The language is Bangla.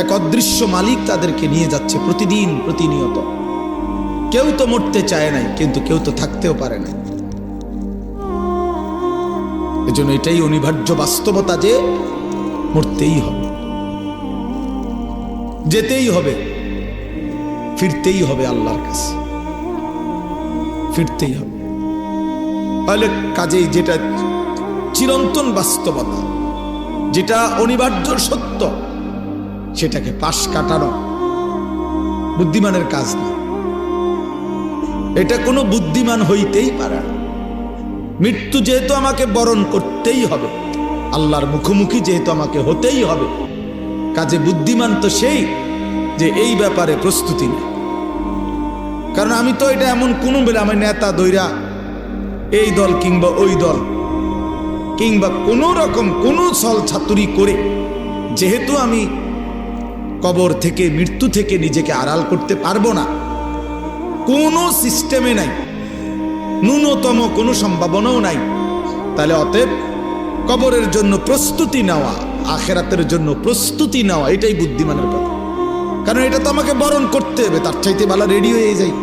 এক অদৃশ্য মালিক তাদেরকে নিয়ে যাচ্ছে প্রতিদিন প্রতিনিয়ত। কেউ তো মরতে চায় নাই, কিন্তু কেউ তো থাকতেও পারে না। এজন্য এটাই অনিবার্য বাস্তবতা যে মরতেই হবে, যেতেই হবে, ফিরতেই হবে আল্লাহর কাছে, ফিরতেই হবে। তাহলে কাজেই যেটা চিরন্তন বাস্তবতা, যেটা অনিবার্য সত্য, সেটাকে পাশ কাটানো বুদ্ধিমানের কাজ না। এটা কোনো বুদ্ধিমান হইতেই পারে না। মৃত্যু যেহেতু আমাকে বরণ করতেই হবে, আল্লাহর মুখোমুখি যেহেতু আমাকে হতেই হবে, কাজে বুদ্ধিমান তো সেই যে এই ব্যাপারে প্রস্তুতি নেই। কারণ আমি তো এটা এমন কোনো বেলা আমি নেতা দৈরা এই দল কিংবা ওই দল কিংবা কোনো রকম কোনো ছল ছাতুরি করে যেহেতু আমি কবর থেকে, মৃত্যু থেকে নিজেকে আড়াল করতে পারবো না, কোনো সিস্টেমে নাই, ন্যূনতম কোনো সম্ভাবনাও নাই, তাহলে অতএব কবরের জন্য প্রস্তুতি নেওয়া, আখেরাতের জন্য প্রস্তুতি নেওয়া, এটাই বুদ্ধিমানের কথা। কারণ এটা তো আমাকে বরণ করতে হবে, তার চাইতে ভালো রেডি হয়ে যাই।